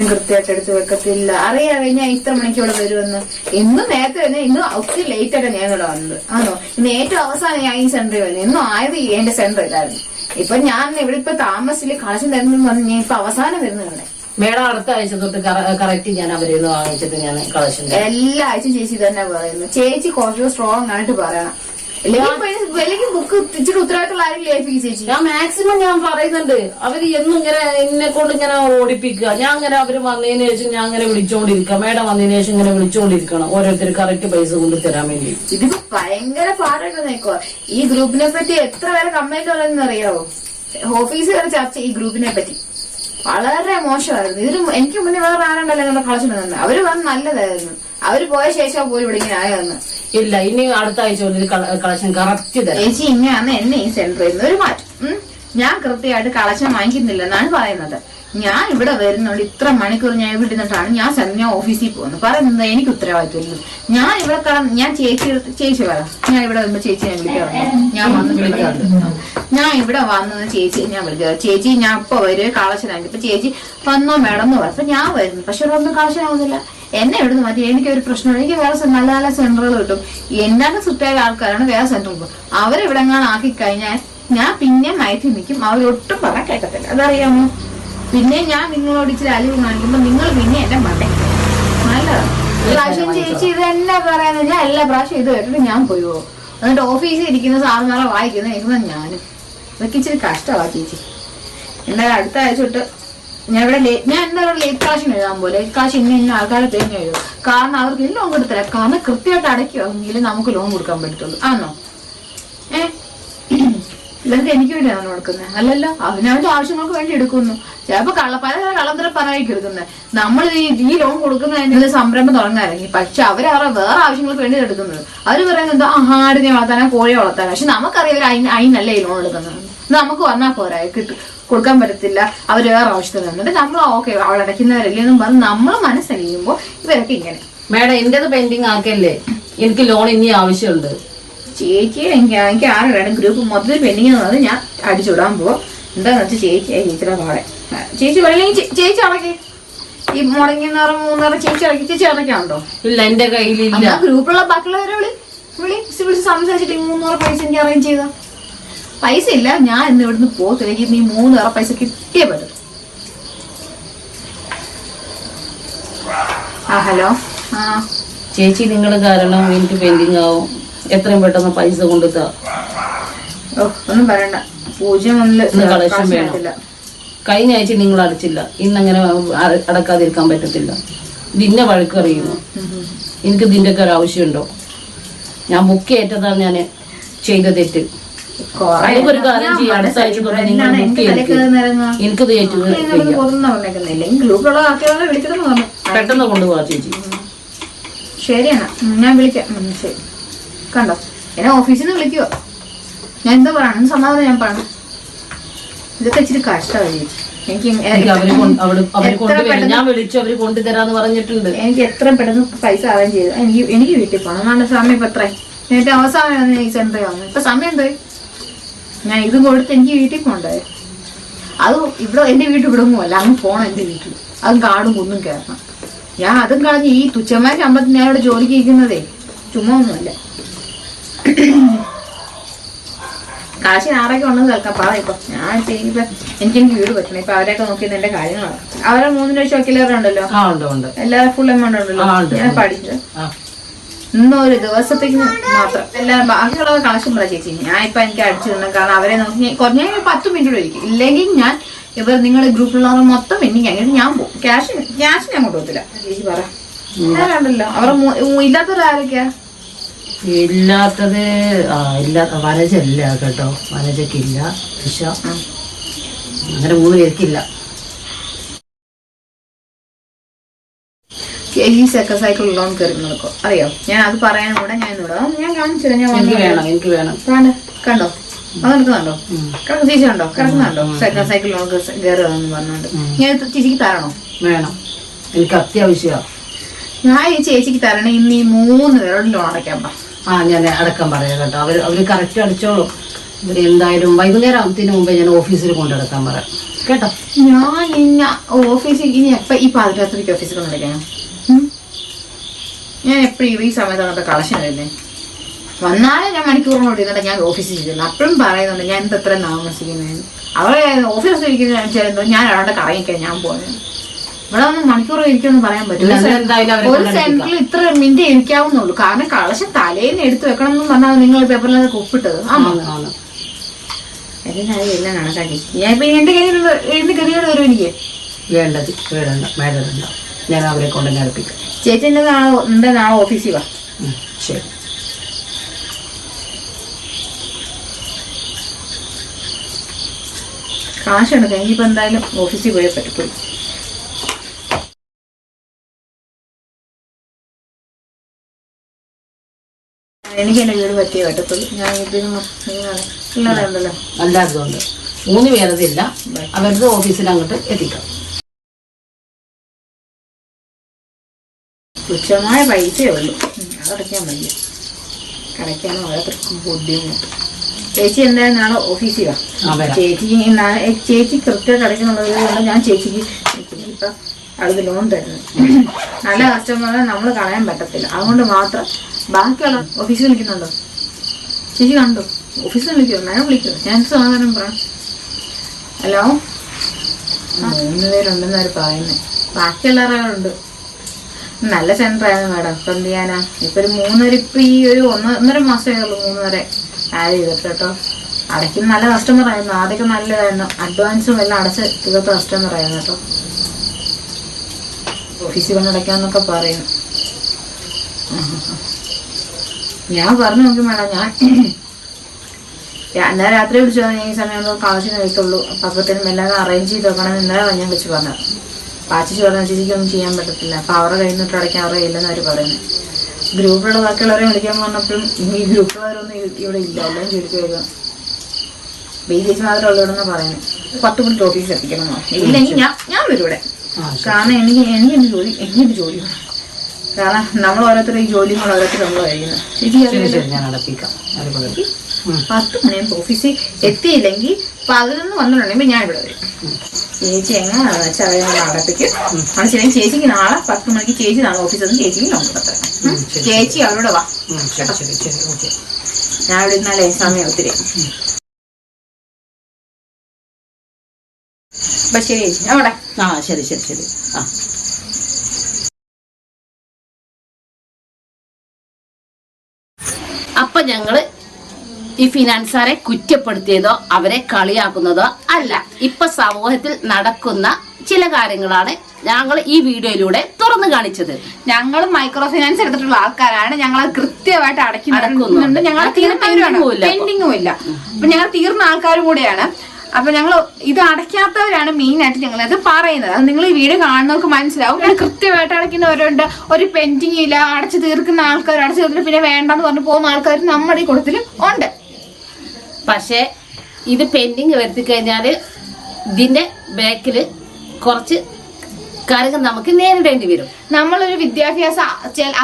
കൃത്യമായിട്ട് എടുത്ത് വെക്കത്തില്ല. അറിയാവേ ഞാൻ ഇത്ര മണിക്ക് ഇവിടെ വരുമെന്ന്. ഇന്ന് നേരത്തെ തന്നെ, ഇന്ന് ഒത്തിരി ലേറ്റ് ആയിട്ട് ഞാൻ ഇവിടെ വന്നത്. ആണോ? ഇന്ന് ഏറ്റവും അവസാനം ഞാൻ ഈ സെന്ററിൽ വന്നു. ഇന്നും ആയത് എന്റെ സെന്റർ ഇതായിരുന്നു. ഇപ്പൊ ഞാൻ ഇവിടെ ഇപ്പൊ താമസിച്ചില് കളക്ഷൻ തരുന്നു പറഞ്ഞ് ഞാൻ ഇപ്പൊ അവസാനം വരുന്നത് ഇവിടെ. മേഡം അടുത്ത ആഴ്ച തൊട്ട് കറക്റ്റ് ഞാൻ അവരിൽ നിന്ന് വാങ്ങിച്ചിട്ട് ഞാൻ കളക്ഷൻ എല്ലാ ആഴ്ചയും ചേച്ചി തന്നെ പറയുന്നു. ചേച്ചി കുറച്ചുകൂടെ സ്ട്രോങ് ആയിട്ട് പറയണം. അല്ലെങ്കിൽ ബുക്ക് ഇച്ചിരി ഉത്തരവാദിത്തമുള്ള ആരെങ്കിലും ഏൽപ്പിക്കും ചേച്ചി. ഞാൻ മാക്സിമം ഞാൻ പറയുന്നുണ്ട്. അവര് എന്നും ഇങ്ങനെ എന്നെ കൊണ്ട് ഇങ്ങനെ ഓടിപ്പിക്കുക. ഞാൻ അങ്ങനെ അവര് വന്നതിന് ശേഷം ഞാൻ അങ്ങനെ വിളിച്ചോണ്ടിരിക്കുക. മേഡം വന്നതിന് ശേഷം ഇങ്ങനെ വിളിച്ചോണ്ടിരിക്കണം ഓരോരുത്തർ കറക്റ്റ് പൈസ കൊണ്ട് തരാൻ വേണ്ടി. ഇതിപ്പോ ഭയങ്കര പാടായിട്ട് നിൽക്കുക. ഈ ഗ്രൂപ്പിനെ പറ്റി എത്ര പേരെ കംപ്ലൈന്റ് ഉള്ളതെന്ന് അറിയാവോ? ഓഫീസിൽ വരെ ചർച്ച ഈ ഗ്രൂപ്പിനെ പറ്റി വളരെ മോശമായിരുന്നു. ഇതിന് എനിക്ക് മുന്നേ വേറെ ആരുണ്ടല്ലോ ഞങ്ങളുടെ കളക്ഷൻ തന്നെ. അവര് വന്ന് നല്ലതായിരുന്നു. അവര് പോയ ശേഷം പോലും ഇവിടെ ഇങ്ങനെ ആയെന്ന്. ഇല്ല, ഇനി അടുത്ത ആഴ്ച കളക്ഷൻ കറക്റ്റ് തരാം. ചേച്ചി ഇങ്ങനെയാണ് എന്നെ ഈ സെന്ററിൽ നിന്ന് ഒരു മാറ്റം. ഞാൻ കൃത്യമായിട്ട് കളക്ഷൻ വാങ്ങിക്കുന്നില്ലെന്നാണ് പറയുന്നത്. ഞാൻ ഇവിടെ വരുന്നുണ്ട് ഇത്ര മണിക്കൂർ ഞാൻ ഇവിടെ നിന്നിട്ടാണ് ഞാൻ ഓഫീസിൽ പോകുന്നത്. പറയുന്നത് എനിക്ക് ഉത്തരവാദിത്വമില്ല. ഞാൻ ഇവിടെ ഞാൻ ചേച്ചി പറ, ഞാൻ ഇവിടെ വരുമ്പോ ചേച്ചി ഞാൻ വിളിക്കാറുണ്ട്. ഞാൻ ഇവിടെ വന്നത് ചേച്ചി ഞാൻ വിളിക്കാറ്. ചേച്ചി ഞാൻ ഇപ്പൊ വരും കളക്ഷൻ ആക്കി. ഇപ്പൊ ചേച്ചി വന്നോ മേഡം എന്ന് പറഞ്ഞു. അപ്പൊ ഞാൻ വരുന്നു. പക്ഷെ ഇവിടെ ഒന്നും കളക്ഷൻ ആവുന്നില്ല. എന്നെ ഇവിടുന്ന് മാറ്റി എനിക്കൊരു പ്രശ്നമില്ല. എനിക്ക് വേറെ നല്ല നല്ല സെന്ററുകൾ കിട്ടും. എന്നാലും സുറ്റായ ആൾക്കാരാണ് വേറെ സെന്റർ പോകും. അവരിവിടെ ആക്കി കഴിഞ്ഞാൽ ഞാൻ പിന്നെ മയത്തി നിൽക്കും. അവരൊട്ടും പറയാൻ കേൾക്കത്തില്ല. അതറിയാമോ? പിന്നെ ഞാൻ നിങ്ങളോട് ഇച്ചിരി അലിവ് കാണിക്കുമ്പോ നിങ്ങൾ പിന്നെ എന്നെ മണ്ടേ നല്ലതാണ്. പ്രാവശ്യം ചേച്ചി ഇത് തന്നെ പറയാന്ന്. ഞാൻ എല്ലാ പ്രാവശ്യം ഇത് കേട്ടിട്ട് ഞാൻ പോയി പോകും. എന്നിട്ട് ഓഫീസിൽ ഇരിക്കുന്ന സാധനങ്ങളെ വായിക്കുന്ന ഞാനും. ഇതൊക്കെ ഇച്ചിരി കഷ്ടമാണ് ചേച്ചി. എന്നാലും അടുത്ത ആഴ്ച തൊട്ട് ഞാൻ ഇവിടെ ഞാൻ എന്തായാലും ലേറ്റ് കളക്ഷൻ എഴുതാൻ പോലെ ലേറ്റ് കളക്ഷൻ ഇന്ന ആൾക്കാരെ തേങ്ങ എഴുതും. കാരണം അവർക്ക് ലോൺ കൊടുത്തില്ല. കാരണം കൃത്യമായിട്ട് അടയ്ക്കുമെങ്കിൽ നമുക്ക് ലോൺ കൊടുക്കാൻ പറ്റത്തുള്ളൂ. ആണോ? ഇല്ലെങ്കിൽ എനിക്ക് വേണ്ടിയാണ് കൊടുക്കുന്നത്. അല്ലല്ലോ, അവനവന്റെ ആവശ്യങ്ങൾക്ക് വേണ്ടി എടുക്കുന്നു. ചിലപ്പോ പല കള്ളത്തരം പറയാനായിരിക്കും എടുക്കുന്നത്. നമ്മൾ ഈ ലോൺ കൊടുക്കുന്നതിന് സംരംഭം തുടങ്ങാനെങ്കിൽ പക്ഷെ അവരവരുടെ വേറെ ആവശ്യങ്ങൾക്ക് വേണ്ടി എടുക്കുന്നത്. അവര് പറയുന്നത് ആടിനെ വളർത്താനോ കോഴിയെ വളർത്താനോ. പക്ഷെ നമുക്കറിയാം അതിനല്ല ഈ ലോൺ എടുക്കുന്നത്. നമുക്ക് വന്നാൽ പോരാ, കൊടുക്കാൻ പറ്റത്തില്ല. അവര് വേറെ ആവശ്യത്തിന് എന്നിട്ട് നമ്മൾ ഓക്കെ അവളടയ്ക്കുന്നവരല്ലേന്നും പറഞ്ഞ് നമ്മൾ മനസ്സറിയുമ്പോ ഇവരൊക്കെ ഇങ്ങനെ. മേഡം എന്റേത് പെൻഡിങ് ആക്കല്ലേ, എനിക്ക് ലോൺ ഇനി ആവശ്യമുണ്ട്. ചേച്ചി എനിക്ക് ആരും വേണം ഗ്രൂപ്പ് മൊത്തത്തിൽ പെൻഡിങ് എന്നത് ഞാൻ അടിച്ചുവിടാൻ പോവാ. എന്താന്ന് വെച്ചാൽ ചേച്ചിയുടെ പാടെ ചേച്ചി വെള്ളില്ലെങ്കിൽ ചേച്ചി അടക്കി. ഈ മുടങ്ങിന്നേരം 3 നേരം ചേച്ചി അടക്കി. ചേച്ചി അടയ്ക്കാണ്ടോ? ഇല്ല, എന്റെ കയ്യിലില്ല. ഗ്രൂപ്പിലുള്ള ബാക്കിയുള്ളവരെ വിളിച്ച് സംസാരിച്ചിട്ട് 300 പൈസ എനിക്ക് അറേഞ്ച് ചെയ്ത പൈസ ഇല്ല. ഞാൻ ഇന്ന് ഇവിടുന്ന് പോത്തില്ലെങ്കിൽ നീ 300 പൈസ കിട്ടിയേ പറ്റും. ഹലോ. ചേച്ചി നിങ്ങൾ കാരണം എനിക്ക് പെൻഡിങ് ആവും. എത്രയും പെട്ടെന്ന് പൈസ കൊണ്ടുത്താ. ഒന്നും പറയണ്ട. 0 കളക്ഷൻ വേണം. കഴിഞ്ഞ ആഴ്ച നിങ്ങൾ അടച്ചില്ല. ഇന്നങ്ങനെ അടക്കാതിരിക്കാൻ പറ്റത്തില്ല. ഇതിന്നെ വഴക്കറിയുന്നു. എനിക്ക് ഇതിന്റെ ഒക്കെ ഒരു ആവശ്യമുണ്ടോ? ഞാൻ ബുക്ക് ഏറ്റതാണ് ഞാൻ ചെയ്ത തെറ്റ്. ഒരു കാര്യം ചെയ്യാം, അടുത്ത ആഴ്ച തൊട്ട് നിങ്ങൾ ബുക്ക് ചെയ്ത് എനിക്കത് പെട്ടെന്ന് കൊണ്ടുപോവാ ചേച്ചി. ശരിയാണ്, ഞാൻ വിളിക്കാം. ശരി, കണ്ടോ എന്നെ ഓഫീസിൽ നിന്ന് വിളിക്കുവോ? ഞാൻ എന്താ പറയണം സമാധാനം ഞാൻ പറയണം. ഇതൊക്കെ ഇച്ചിരി കഷ്ടമായി ചേച്ചി. ഞാൻ വിളിച്ചു, അവര് കൊണ്ടുതരാന്ന് പറഞ്ഞിട്ടുണ്ട്. എനിക്ക് എത്രയും പെട്ടെന്ന് പൈസ അറേഞ്ച് ചെയ്തു. എനിക്ക് വീട്ടിൽ പോകണം. നല്ല സമയം ഇപ്പൊ എത്രയും നേരത്തെ അവസാനം ഈ സെന്ററിൽ വന്നു. ഇപ്പൊ സമയം എന്തോ ഞാൻ ഇതും കൊടുത്ത് എനിക്ക് വീട്ടിൽ പോകണ്ടേ. അത് ഇവിടെ എന്റെ വീട്ടിൽ വിടുങ്ങുമല്ല, അങ്ങ് പോണം എന്റെ വീട്ടിൽ. അതും കാടും കുന്നും കയറണം. ഞാൻ അതും കളഞ്ഞ് ഈ തുച്ഛമായ ശമ്പളത്തിന് ഞാൻ ഇവിടെ ജോലിക്ക് ഇരിക്കുന്നതേ ചുമ്മാ ഒന്നുമല്ല. കാശിന് ആരൊക്കെ ഉണ്ടെന്ന് കേൾക്കാം. പറ ഇപ്പൊ ഞാൻ ഇപ്പൊ എനിക്ക് വീട് പറ്റണം. ഇപ്പൊ അവരെയൊക്കെ നോക്കിയത് എന്റെ കാര്യങ്ങളാണ്. അവരെ 3 ലക്ഷം വക്കീലറുണ്ടല്ലോ, എല്ലാവരും ഫുൾ എമൗണ്ട് ഉണ്ടല്ലോ. ഞാൻ പഠിച്ചു ഇന്നൊരു ദിവസത്തേക്ക് മാത്രം എല്ലാം ബാക്കിയുള്ളത് കളക്ഷൻ പറ ചേച്ചി. ഞാൻ ഇപ്പൊ എനിക്ക് അടിച്ചു തരണം. കാരണം അവരെ നോക്കി ഞാൻ 10 മിനിറ്റ് ഇരിക്കും. ഇല്ലെങ്കിൽ ഞാൻ ഇവർ നിങ്ങളുടെ ഗ്രൂപ്പിലുള്ളവർ മൊത്തം പെൻഡിങ് ആയിട്ട് ഞാൻ പോകും. ക്യാഷ് ഞാൻ അങ്ങോട്ട് പോകത്തില്ല. ചേച്ചി പറ ആരുണ്ടല്ലോ അവർ ഇല്ലാത്തവരാരൊക്കെയാ? ഇല്ലാത്തത് വനജല്ല കേട്ടോ. വനജക്കില്ല, ദിശ, അങ്ങനെ 3 പേർക്കില്ല. ഈ സൈക്കിൾ ലോൺ കയറി നടക്കും അറിയോ? ഞാൻ അത് പറയാനും കൂടെ ഞാൻ കാണിച്ചില്ല. എനിക്ക് വേണം. കണ്ടോ അത് നടക്കുന്നുണ്ടോ? ചേച്ചി കണ്ടോ കിടക്കുന്നുണ്ടോ? സൈക്കിൾ ലോൺ കയറുകയെന്ന് പറഞ്ഞോണ്ട് ഞാൻ ചേച്ചിക്ക് തരണോ? വേണം, എനിക്ക് അത്യാവശ്യമാണ്. ഞാൻ ഈ ചേച്ചിക്ക് തരണേ. ഇന്ന് ഈ 3 പേരോട് ലോൺ അടയ്ക്കാൻ പറ. ഞാൻ അടക്കം പറയാം കേട്ടോ. അവര് കറക്റ്റ് അടിച്ചോളൂ. ഇവര് എന്തായാലും വൈകുന്നേരത്തിന് മുമ്പേ ഞാൻ ഓഫീസിൽ കൊണ്ടെടുക്കാൻ പറയാം കേട്ടോ. ഞാൻ ഇന്ന ഓഫീസിൽ ഇനി എപ്പ ഈ പാതിരാത്രിക്ക് ഓഫീസിൽ കൊണ്ടെടുക്കണം? ഞാൻ എപ്പോഴും ഈ സമയത്ത് അങ്ങനത്തെ കളക്ഷൻ വരുന്നേ. വന്നാലേ ഞാൻ മണിക്കൂറിനോട് ഇരുന്നിട്ട് ഞാൻ ഓഫീസിൽ ഇരിക്കുന്നു. അപ്പോഴും പറയുന്നുണ്ട് ഞാൻ എന്താ എത്ര താമസിക്കുന്നത്. അവരെ ഓഫീസിൽ ഇരിക്കുന്ന ഞാൻ അവിടെ കറങ്ങിക്കാൻ ഞാൻ പോകുന്നത്. ഇവിടെ ഒന്ന് മണിക്കൂർ ഇരിക്കുമെന്ന് പറയാൻ പറ്റില്ല. ഒരു സെന്ററിൽ ഇത്ര മിനിറ്റ് ഇരിക്കാവുന്നുള്ളൂ. കാരണം കളക്ഷൻ തലേന്ന് എടുത്തു വെക്കണം എന്ന് പറഞ്ഞാൽ നിങ്ങൾ പേപ്പറിൽ ഒപ്പിട്ടത് എല്ലാവരും എല്ലാം കണക്കാക്കി. ഞാൻ ഇപ്പൊ എന്റെ കയ്യിൽ ഗതികൾ വരും എനിക്ക്. വേണ്ടത് വേടണ്ട ഞാൻ അവരെ കൊണ്ട് അടുപ്പിക്കാം. ചേച്ചി എന്റെ നാളെ ഓഫീസിൽ വാ. ശരി. കാശ് എടുക്കാം. ഇനിയിപ്പോ എന്തായാലും ഓഫീസിൽ പോയേ പറ്റത്തുള്ളൂ. എനിക്ക് എന്റെ വീട് പറ്റിയേ പറ്റത്തുള്ളൂ. ഞാൻ ഇതിനുണ്ടല്ലോ അല്ലാത്തതുകൊണ്ട് 3 പേരതില്ല. അവരുടെ ഓഫീസിൽ അങ്ങോട്ട് എത്തിക്കാം. തുച്ഛമായ പൈസയേ ഉള്ളൂ. അതടയ്ക്കാൻ വയ്യ. കടയ്ക്കാനോ ഓരോരുത്തർക്കും ബുദ്ധിമുട്ട്. ചേച്ചി എന്തായാലും നാളെ ഓഫീസിൽ വാ. ചേച്ചി കൃത്യമായിട്ട് അടയ്ക്കുന്നുള്ളത് കൊണ്ട് ഞാൻ ചേച്ചിക്ക് ഇപ്പൊ അടുത്ത് ലോൺ തരുന്നത്. നല്ല കസ്റ്റമറെ നമ്മൾ കളയാൻ പറ്റത്തില്ല. അതുകൊണ്ട് മാത്രം ബാക്കിയുള്ള ഓഫീസിൽ വിളിക്കുന്നുണ്ടോ? ചേച്ചി കണ്ടോ? ഓഫീസിൽ വിളിക്കുമോ? ഞാൻ വിളിക്കുമോ? ഞാൻ സമാധാനം പറയാം. ഹലോ, 3 പേരുണ്ടെന്ന് അവർ പറയുന്നത്. ബാക്കിയുള്ളവരുണ്ട്. നല്ല സെന്റർ ആയിരുന്നു മാഡം. ഇപ്പൊ എന്ത് ചെയ്യാനാ? ഇപ്പൊ ഒരു 3 വരെ ഇപ്പൊ ഈ ഒരു 1.5 മാസമേ ഉള്ളൂ 3 വരെ ആഡ് ചെയ്തിട്ട് കേട്ടോ. അടയ്ക്കുന്ന നല്ല കസ്റ്റമർ ആയിരുന്നു. ആദ്യമൊക്കെ നല്ലതായിരുന്നു. അഡ്വാൻസും എല്ലാം അടച്ച് തീർത്ത കസ്റ്റമർ ആയിരുന്നു കേട്ടോ. ഓഫീസിൽ കൊണ്ട് അടയ്ക്കാന്നൊക്കെ പറയുന്നു. ഞാൻ പറഞ്ഞു നോക്കി മാഡം. ഞാൻ ഇന്നലെ രാത്രി വിളിച്ചു പറഞ്ഞു ഈ സമയം കളക്ഷൻ കഴിക്കുള്ളൂ. അപ്പത്തേനും എല്ലാം അറേഞ്ച് ചെയ്ത് വെക്കണം. ഇന്നലെ ഞാൻ വിളിച്ച് പറഞ്ഞു. പാച്ചിച്ച് പറഞ്ഞ ചേച്ചിക്കൊന്നും ചെയ്യാൻ പറ്റത്തില്ല. അപ്പൊ അവരുടെ കഴിഞ്ഞിട്ട് അടയ്ക്കാൻ അവരുടെ ഇല്ലെന്ന് അവർ പറയുന്നത്. ഗ്രൂപ്പിലുള്ള ബാക്കിയുള്ളവരെ വിളിക്കാൻ പറഞ്ഞപ്പോഴും ഈ ഗ്രൂപ്പിലുള്ളവരൊന്നും ഇവിടെ ഇല്ല. എല്ലാം ജോലിക്ക് വരിക. ചേച്ചി മാത്രമേ ഉള്ളൂടെന്ന് പറയുന്നത്. 10 മണിക്ക് ഓഫീസിൽ എത്തിക്കണം. ഇല്ലെങ്കിൽ ഞാൻ വരും ഇവിടെ. കാരണം എനിക്കെന്റെ ജോലി വേണം. കാരണം നമ്മൾ ഓരോരുത്തരും ഈ ജോലിയും കൂടെ ഓരോരുത്തർ നമ്മൾ കഴിയുന്നത്. 10 മണിയാകുമ്പോൾ ഓഫീസിൽ എത്തിയില്ലെങ്കിൽ 11-12 ഞാൻ ഇവിടെ വരും. ചേച്ചി എങ്ങനെയാണെന്ന് വെച്ചാൽ അവരെ അടപ്പിക്കും. അവിടെ ശരിക്കും ചേച്ചിക്ക് നാളെ 10 മണിക്ക് ചേച്ചി നാളെ ഓഫീസിൽ നിന്ന് ചേച്ചിക്ക് ലോൺ കൊടുത്തരാം. ചേച്ചി അവരോട് വാ. ഞാൻ ഇവിടെ ഇരുന്നാലേ സമയം ഒത്തിരി. അപ്പൊ ശരി ചേച്ചി അവിടെ. ശരി. അപ്പൊ ഞങ്ങള് ഈ ഫിനാൻസാരെ കുറ്റപ്പെടുത്തിയതോ അവരെ കളിയാക്കുന്നതോ അല്ല. ഇപ്പൊ സമൂഹത്തിൽ നടക്കുന്ന ചില കാര്യങ്ങളാണ് ഞങ്ങൾ ഈ വീഡിയോയിലൂടെ തുറന്നു കാണിച്ചത്. ഞങ്ങൾ മൈക്രോ ഫിനാൻസ് എടുത്തിട്ടുള്ള ആൾക്കാരാണ്. ഞങ്ങൾ കൃത്യമായിട്ട് അടയ്ക്കുന്നുണ്ട്. ഞങ്ങൾ പെൻഡിങ്ങും ഇല്ല. അപ്പൊ ഞങ്ങൾ തീർന്ന ആൾക്കാരും കൂടെയാണ്. അപ്പൊ ഞങ്ങൾ ഇത് അടയ്ക്കാത്തവരാണ് മെയിൻ ആയിട്ട് ഞങ്ങളത് പറയുന്നത്. അത് നിങ്ങൾ ഈ വീഡിയോ കാണുന്നവർക്ക് മനസ്സിലാവും. കൃത്യമായിട്ട് അടയ്ക്കുന്നവരുണ്ട്. ഒരു പെൻഡിങ് ഇല്ല. അടച്ചു തീർക്കുന്ന ആൾക്കാർ അടച്ചു തീർത്തിട്ട് പിന്നെ വേണ്ടെന്ന് പറഞ്ഞു പോകുന്ന ആൾക്കാർ നമ്മുടെ ഈ കൂട്ടത്തിലും ഉണ്ട്. പക്ഷെ ഇത് പെൻഡിങ് വരുത്തി കഴിഞ്ഞാല് ഇതിന്റെ ബാക്കില് കുറച്ച് കാര്യങ്ങൾ നമുക്ക് നേരിടേണ്ടി വരും. നമ്മളൊരു വിദ്യാഭ്യാസം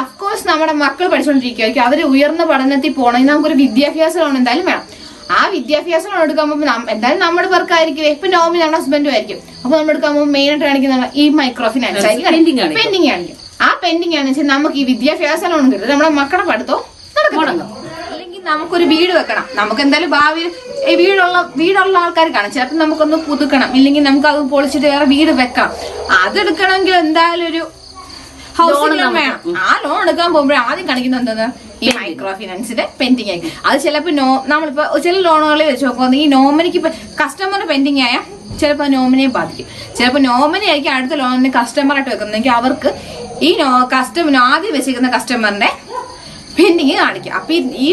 അഫ്കോഴ്സ് നമ്മുടെ മക്കൾ പഠിച്ചുകൊണ്ടിരിക്കുമായിരിക്കും. അവര് ഉയർന്ന പഠനത്തിൽ പോകണമെങ്കിൽ നമുക്കൊരു വിദ്യാഭ്യാസ ലോൺ എന്തായാലും വേണം. ആ വിദ്യാഭ്യാസ ലോൺ എടുക്കാൻ പോകുമ്പോൾ എന്തായാലും നമ്മുടെ പേർക്കായിരിക്കും. ഇപ്പൊ നോമിനി നമ്മുടെ ഹസ്ബൻഡും ആയിരിക്കും. അപ്പൊ നമ്മൾ എടുക്കാൻ പോകുമ്പോൾ മെയിൻ ആയിട്ട് കാണിക്കുന്ന ഈ മൈക്രോ ഫിനാൻസ് പെൻഡിങ് കാണിക്കും. ആ പെൻഡിങ് ആണെന്ന് വെച്ചാൽ നമുക്ക് ഈ വിദ്യാഭ്യാസ ലോൺ കിട്ടും. നമ്മുടെ മക്കളുടെ പഠിത്തവും നടക്കണം. അല്ലെങ്കിൽ നമുക്കൊരു വീട് വെക്കണം. നമുക്ക് എന്തായാലും ഭാവിയിൽ വീടുള്ള ആൾക്കാർ കാണും. ചിലപ്പോൾ നമുക്കൊന്ന് പുതുക്കണം. ഇല്ലെങ്കിൽ നമുക്ക് അത് പൊളിച്ചിട്ട് വേറെ വീട് വെക്കാം. അതെടുക്കണമെങ്കിൽ എന്തായാലും ഒരു ഹൗസിംഗ് ലോൺ വേണം. ആ ലോൺ എടുക്കാൻ പോകുമ്പോഴേ ആദ്യം കാണിക്കുന്നത് എന്താണ്? ഈ മൈക്രോ ഫിനാൻസിന്റെ പെൻഡിങ് ആയി. അത് ചിലപ്പോൾ നമ്മളിപ്പോ ചില ലോണുകളിൽ വെച്ച് നോക്കുക. ഈ നോമിനിക്ക് ഇപ്പൊ കസ്റ്റമറിന് പെൻഡിങ് ആയാൽ ചിലപ്പോൾ നോമിനിയെ ബാധിക്കും. ചിലപ്പോൾ നോമിനി ആയിരിക്കും അടുത്ത ലോണിന് കസ്റ്റമറായിട്ട് വെക്കുന്നെങ്കിൽ അവർക്ക് ഈ കസ്റ്റമർ ആദ്യം വെച്ചിരിക്കുന്ന കസ്റ്റമറിന്റെ പെൻഡിങ് കാണിക്കും. അപ്പൊ ഈ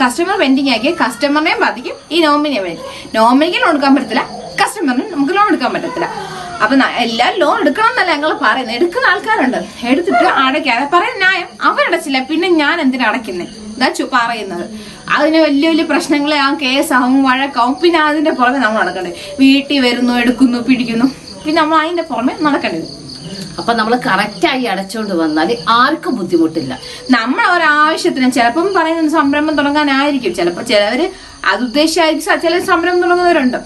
കസ്റ്റമർ പെൻഡിങ് ആക്കി കസ്റ്റമറിനെയും ബാധിക്കും, ഈ നോമിനിയെ ബാധിക്കും. നോമിനിക്ക് ലോൺ എടുക്കാൻ പറ്റത്തില്ല, കസ്റ്റമറിന് നമുക്ക് ലോൺ എടുക്കാൻ പറ്റത്തില്ല. അപ്പൊ എല്ലാവരും ലോൺ എടുക്കണം എന്നല്ല ഞങ്ങൾ പറയുന്നത്. എടുക്കുന്ന ആൾക്കാരുണ്ട്, എടുത്തിട്ട് അടയ്ക്കാതെ പറയുന്ന ന്യായം അവരടച്ചില്ല, പിന്നെ ഞാൻ എന്തിനാ അടയ്ക്കുന്നത് ഇതാ പറയുന്നത്. അതിന് വലിയ വലിയ പ്രശ്നങ്ങളെ ആ കേസാവും വഴക്കാവും. പിന്നെ അതിന്റെ പുറമെ നമ്മൾ നടക്കണ്ടേ. വീട്ടിൽ വരുന്നു, എടുക്കുന്നു, പിടിക്കുന്നു, പിന്നെ നമ്മൾ അതിന്റെ പുറമെ നടക്കേണ്ടത്. അപ്പൊ നമ്മൾ കറക്റ്റായി അടച്ചോണ്ട് വന്നാൽ ആർക്കും ബുദ്ധിമുട്ടില്ല. നമ്മൾ ഒരാവശ്യത്തിന് ചിലപ്പം പറയുന്ന സംരംഭം തുടങ്ങാനായിരിക്കും. ചിലപ്പോൾ ചിലവര് അത് ഉദ്ദേശിച്ചായിരിക്കും ചില സംരംഭം തുടങ്ങുന്നവരുണ്ട്,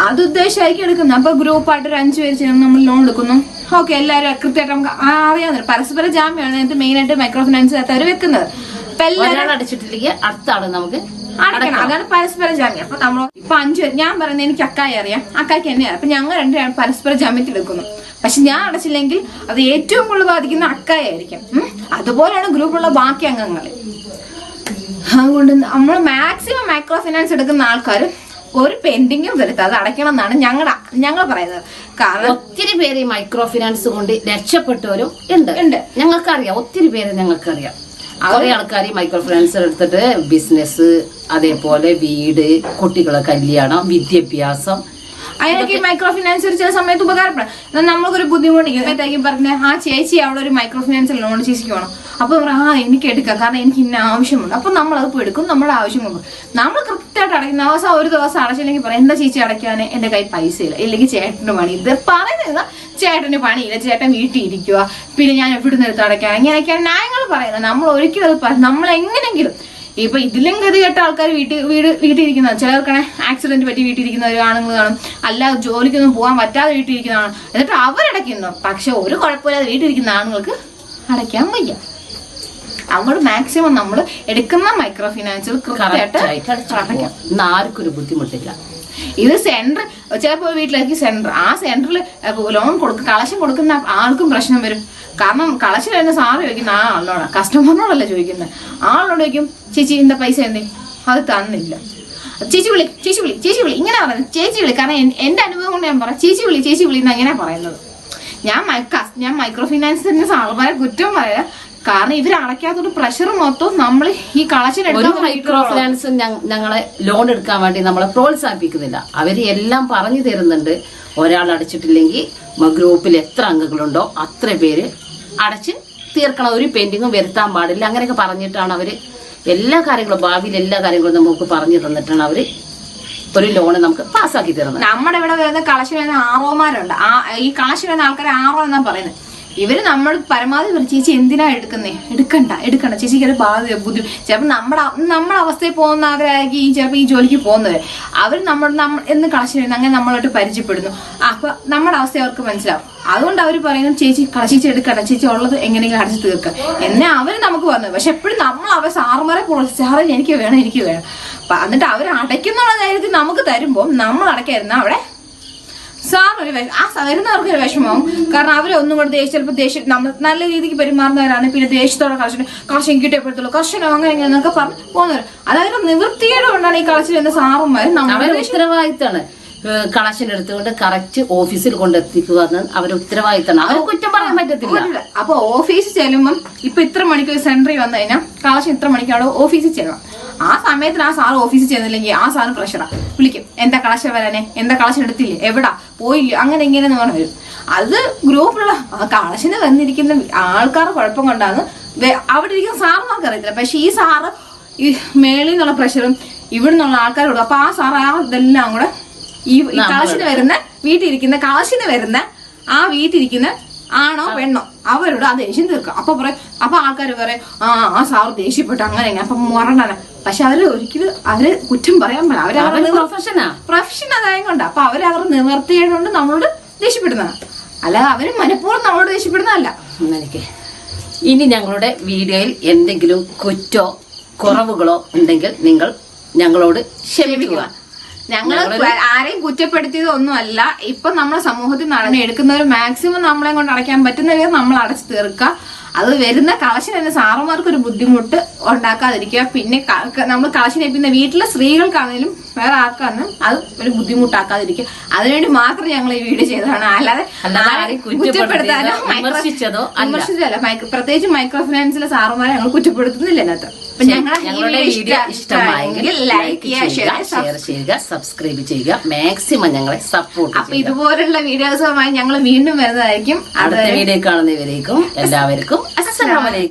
അത് ഉദ്ദേശമായിരിക്കും എടുക്കുന്നത്. അപ്പൊ ഗ്രൂപ്പായിട്ട് ഒരു 5 പേര് ചേർന്ന് നമ്മൾ ലോൺ എടുക്കുന്നു. ഓക്കെ, എല്ലാവരും കൃത്യമായിട്ട് നമുക്ക് അറിയാവുന്ന പരസ്പര ജാമ്യമാണ് ഇതിന്റെ മെയിൻ ആയിട്ട് മൈക്രോ ഫിനാൻസ് അവർ വെക്കുന്നത്. അപ്പൊ എല്ലാവരും അടച്ചിട്ടില്ലെങ്കിൽ അടുത്ത ആള് നമുക്ക് അടയ്ക്കണം. അതാണ് പരസ്പര ജാമ്യം. അപ്പൊ നമ്മൾ ഇപ്പൊ 5 പേര്, ഞാൻ പറയുന്നത് എനിക്ക് അക്കായി അറിയാം, അക്കായ്ക്ക് എന്നെ അറിയാം, അപ്പൊ ഞങ്ങൾ 2 പേരും പരസ്പര ജാമ്യത്തിൽ എടുക്കുന്നു. പക്ഷെ ഞാൻ അടച്ചില്ലെങ്കിൽ അത് ഏറ്റവും കൂടുതൽ ബാധിക്കുന്ന അക്കായായിരിക്കും. അതുപോലെയാണ് ഗ്രൂപ്പിലുള്ള ബാക്കി അംഗങ്ങൾ. അതുകൊണ്ട് നമ്മൾ മാക്സിമം മൈക്രോ ഫിനാൻസ് എടുക്കുന്ന ആൾക്കാർ ഒരു പെൻഡിങ്ങും വരുത്താതെ അത് അടയ്ക്കണം എന്നാണ് ഞങ്ങൾ പറയുന്നത്. കാരണം ഒത്തിരി പേര് ഈ മൈക്രോ ഫിനാൻസ് കൊണ്ട് രക്ഷപ്പെട്ടവരും ഉണ്ട്. ഞങ്ങൾക്കറിയാം, ഒത്തിരി പേര് ഞങ്ങൾക്കറിയാം. കുറെ ആൾക്കാർ മൈക്രോ ഫിനാൻസ് എടുത്തിട്ട് ബിസിനസ്, അതേപോലെ വീട്, കുട്ടികളെ കല്യാണം, വിദ്യാഭ്യാസം, അതിനൊക്കെ ഈ മൈക്രോ ഫിനാൻസ് ചില സമയത്ത് ഉപകാരപ്പെടാം. നമ്മൾക്കൊരു ബുദ്ധിമുട്ടിക്കും പറഞ്ഞ ആ ചേച്ചി അവിടെ ഒരു മൈക്രോ ഫിനാൻസ് ലോൺ ചേച്ചിക്ക് വേണം. അപ്പൊ എനിക്ക് എടുക്കാം, കാരണം എനിക്ക് ഇന്ന ആവശ്യമുണ്ട്. അപ്പൊ നമ്മൾ അത് പോയി എടുക്കും, നമ്മുടെ ആവശ്യം കൊണ്ട് നമ്മൾ കൃത്യമായിട്ട് അടയ്ക്കുന്ന ദിവസം ഒരു ദിവസം അടച്ചില്ലെങ്കിൽ പറയാം എന്താ ചേച്ചി അടയ്ക്കാന്, എന്റെ കയ്യിൽ പൈസ ഇല്ല, ഇല്ലെങ്കിൽ ചേട്ടന് പണി. ഇത് പറയുന്നത് ചേട്ടന് പണിയില്ല, ചേട്ടൻ വീട്ടിൽ ഇരിക്കുക, പിന്നെ ഞാൻ എവിടുന്ന് എടുത്ത് അടയ്ക്കാം, ഇങ്ങനെയൊക്കെയാണ് ന്യായങ്ങൾ പറയുന്നത്. നമ്മൾ ഒരിക്കലും അത് നമ്മൾ എങ്ങനെങ്കിലും ഇപ്പൊ ഇതിലും ഗതി കേട്ട ആൾക്കാർ വീട്ടിലിരിക്കുന്നതാണ്. ചിലർക്കാണ് ആക്സിഡന്റ് പറ്റി വീട്ടിലിരിക്കുന്നവർ ആണുങ്ങൾ കാണും, അല്ലാതെ ജോലിക്കൊന്നും പോകാൻ പറ്റാതെ വീട്ടിലിരിക്കുന്നതാണ്. എന്നിട്ട് അവരടയ്ക്കുന്നു. പക്ഷെ ഒരു കുഴപ്പമില്ലാതെ വീട്ടിലിരിക്കുന്ന ആണുങ്ങൾക്ക് അടയ്ക്കാൻ വയ്യ. അങ്ങോട്ട് മാക്സിമം നമ്മൾ എടുക്കുന്ന മൈക്രോ ഫിനാൻസിൽ കൃത്യമായിട്ട് അടയ്ക്കാം. ആർക്കും ഒരു ബുദ്ധിമുട്ടില്ല. ഇത് സെന്റർ ചിലപ്പോൾ വീട്ടിലേക്ക് സെന്റർ, ആ സെന്ററിൽ ലോൺ കളക്ഷൻ കൊടുക്കുന്ന ആൾക്കും പ്രശ്നം വരും. കാരണം കളക്ഷൻ വരുന്ന സാറ് ചോദിക്കുന്ന ആ ആളിനോടാ, കസ്റ്റമറിനോടല്ല ചോദിക്കുന്നത്. ആളിനോട് ചോദിക്കും ചേച്ചി എന്താ പൈസ എന്തേ, അത് തന്നില്ല, ചേച്ചി വിളി ചേച്ചി വിളി ചേച്ചി വിളി ഇങ്ങനെ പറയുന്നത്. ചേച്ചി വിളി, കാരണം എന്റെ അനുഭവം കൊണ്ട് ഞാൻ പറയാം, ചേച്ചി വിളി എന്ന് അങ്ങനെ പറയുന്നത്. ഞാൻ മൈക്രോ ഫിനാൻസിന്റെ സാറുമാരെ കുറ്റം പറയാം. കാരണം ഇവർ അടയ്ക്കാത്തൊരു പ്രഷർ മൊത്തം നമ്മൾ ഈ കളക്ഷൻ മൈക്രോ ഫിനാൻസ് ഞങ്ങളെ ലോൺ എടുക്കാൻ വേണ്ടി നമ്മളെ പ്രോത്സാഹിപ്പിക്കുന്നില്ല. അവര് എല്ലാം പറഞ്ഞു തരുന്നുണ്ട്. ഒരാൾ അടച്ചിട്ടില്ലെങ്കിൽ ഗ്രൂപ്പിൽ എത്ര അംഗങ്ങളുണ്ടോ അത്ര പേര് അടച്ച് തീർക്കണം, ഒരു പെൻഡിങ്ങും വരുത്താൻ പാടില്ല, അങ്ങനെയൊക്കെ പറഞ്ഞിട്ടാണ് അവര് എല്ലാ കാര്യങ്ങളും, ഭാവിയിൽ എല്ലാ കാര്യങ്ങളും നമുക്ക് പറഞ്ഞു തന്നിട്ടാണ് അവര് ഒരു ലോണ് നമുക്ക് പാസ്സാക്കി തരുന്നത്. നമ്മുടെ ഇവിടെ വരുന്ന കളക്ഷൻ വരുന്ന ആറോമാരുണ്ട്. ഈ കളക്ഷൻ വരുന്ന ആൾക്കാരെ ആറോ എന്നാ പറയുന്നത്. ഇവര് നമ്മൾ പരമാവധി ചേച്ചി എന്തിനാ എടുക്കണ്ട ചേച്ചിക്ക് ഒരു ബുദ്ധിമുട്ട്. ചിലപ്പോൾ നമ്മുടെ അവസ്ഥയിൽ പോകുന്ന ആഗ്രഹമായിരിക്കും ചിലപ്പോൾ ഈ ജോലിക്ക് പോകുന്നവര്. അവർ നമ്മൾ എന്ന് കളക്ഷൻ വരുന്നത് അങ്ങനെ നമ്മളോട്ട് പരിചയപ്പെടുന്നു. അപ്പൊ നമ്മുടെ അവസ്ഥ അവർക്ക് മനസ്സിലാവും. അതുകൊണ്ട് അവർ പറയുന്നത് ചേച്ചി എടുക്കണ്ട, ചേച്ചി ഉള്ളത് എങ്ങനെയെങ്കിലും അടച്ചു തീർക്കുക എന്നെ അവര് നമുക്ക് പറഞ്ഞത്. പക്ഷെ എപ്പോഴും നമ്മൾ അവർ സാറുമാരെ സാറേ എനിക്ക് വേണം എന്നിട്ട് അവർ അടയ്ക്കുന്നുള്ള കാര്യത്തിൽ നമുക്ക് തരുമ്പോൾ നമ്മൾ അടയ്ക്കായിരുന്ന അവിടെ സാറിനൊരു വരുന്നവർക്ക് ഒരു വിഷമമാവും. കാരണം അവരെ ഒന്നും കൂടെ ചിലപ്പോൾ ദേഷ്യം നമ്മൾ നല്ല രീതിക്ക് പെരുമാറുന്നവരാണ്. പിന്നെ ദേഷ്യത്തോടെ കളക്ഷൻ കിട്ടിയപ്പോഴത്തുള്ളൂ കർഷനോ അങ്ങനെ എന്നൊക്കെ പറഞ്ഞ് പോകുന്നവർ. അതായത് നിവൃത്തിയുടെ കൊണ്ടാണ് ഈ കളക്ഷൻ എന്ന സാറുമാർ നമ്മുടെ ഉത്തരവാദിത്തമാണ്. കളക്ഷൻ എടുത്തുകൊണ്ട് കറക്റ്റ് ഓഫീസിൽ കൊണ്ടെത്തിക്കുക അവരുടെ ഉത്തരവാദിത്തമാണ്. അവർ കുറ്റം പറയാൻ പറ്റത്തില്ല. അപ്പൊ ഓഫീസിൽ ചെല്ലുമ്പം ഇപ്പൊ ഇത്ര മണിക്ക് സെന്ററിൽ വന്നു കഴിഞ്ഞാൽ കളക്ഷൻ ഇത്ര മണിക്ക് അവിടെ ഓഫീസിൽ ചെല്ലണം. ആ സമയത്തിന് ആ സാറ് ഓഫീസിൽ ചെന്നില്ലെങ്കിൽ ആ സാറ് പ്രഷറാ വിളിക്കും, എന്താ കളക്ഷൻ വരാനെ, എന്താ കളക്ഷൻ എടുത്തില്ലേ, എവിടാ പോയില്ല, അങ്ങനെ ഇങ്ങനെ പറഞ്ഞു വരും. അത് ഗ്രൂപ്പിലുള്ള കളക്ഷന് വന്നിരിക്കുന്ന ആൾക്കാരുടെ കുഴപ്പം കൊണ്ടാണ് അവിടെ ഇരിക്കുന്ന സാറിനൊക്കെ അറിയത്തില്ല. പക്ഷെ ഈ സാറ് ഈ മേളിൽ നിന്നുള്ള പ്രഷറും ഇവിടെ നിന്നുള്ള ആൾക്കാരോട്, അപ്പൊ ആ സാർ ഇതെല്ലാം കൂടെ ഈ കളക്ഷന് വരുന്ന കളക്ഷന് വരുന്ന ആ വീട്ടിലിരിക്കുന്ന ആണോ പെണ്ണോ അവരോട് ആ ദേഷ്യം തീർക്കാം. അപ്പൊ ആൾക്കാർ പറയും ആ സാറ് ദേഷ്യപ്പെട്ടു അങ്ങനെ അപ്പൊ മറണ്ടാണ്. പക്ഷെ ഒരിക്കലും അവര് കുറ്റം പറയാൻ പറ്റില്ല. പ്രൊഫഷൻ അതായത് കൊണ്ട് അപ്പൊ അവർ നിവർത്തിയായതുകൊണ്ട് നമ്മളോട് ദേഷ്യപ്പെടുന്നതാണ്, അല്ലാതെ അവര് മനഃപൂർവ്വം നമ്മളോട് ദേഷ്യപ്പെടുന്നതല്ല. ഇനി ഞങ്ങളുടെ വീഡിയോയിൽ എന്തെങ്കിലും കുറ്റോ കുറവുകളോ ഉണ്ടെങ്കിൽ നിങ്ങൾ ഞങ്ങളോട് ക്ഷമിക്കുക. ഞങ്ങൾ ആരെയും കുറ്റപ്പെടുത്തിയത് ഒന്നുമല്ല. ഇപ്പൊ നമ്മളെ സമൂഹത്തിൽ നടന്ന് എടുക്കുന്നവർ മാക്സിമം നമ്മളെ കൊണ്ട് അടയ്ക്കാൻ പറ്റുന്നവരെ നമ്മൾ അടച്ചു തീർക്കുക. അത് വരുന്ന കളക്ഷൻ എന്ന സാറുമാർക്ക് ഒരു ബുദ്ധിമുട്ട് ഉണ്ടാക്കാതിരിക്കുക. പിന്നെ നമ്മൾ കളക്ഷൻ പിന്നെ വീട്ടിലെ സ്ത്രീകൾക്കാണെങ്കിലും വേറെ ആർക്കാണെങ്കിലും അത് ഒരു ബുദ്ധിമുട്ടാക്കാതിരിക്കുക. അതിനുവേണ്ടി മാത്രം ഞങ്ങൾ ഈ വീഡിയോ ചെയ്തതാണ്. അല്ലാതെ കുറ്റപ്പെടുത്താനോ വിമർശിച്ചതല്ല. പ്രത്യേകിച്ച് മൈക്രോ ഫിനാൻസിലെ സാറുമാരെ ഞങ്ങൾ കുറ്റപ്പെടുത്തുന്നില്ല അതിനകത്ത്. അപ്പൊ ഞങ്ങളുടെ വീഡിയോ ഇഷ്ടമായെങ്കിൽ ലൈക്ക് ചെയ്യുക, സബ്സ്ക്രൈബ് ചെയ്യുക, മാക്സിമം ഞങ്ങളെ സപ്പോർട്ട്. അപ്പൊ ഇതുപോലുള്ള വീഡിയോസുമായി ഞങ്ങൾ വീണ്ടും വരുന്നതായിരിക്കും. അടുത്ത വീഡിയോ കാണുന്നവരേക്കും എല്ലാവർക്കും അസ്സലാമു അലൈക്കും.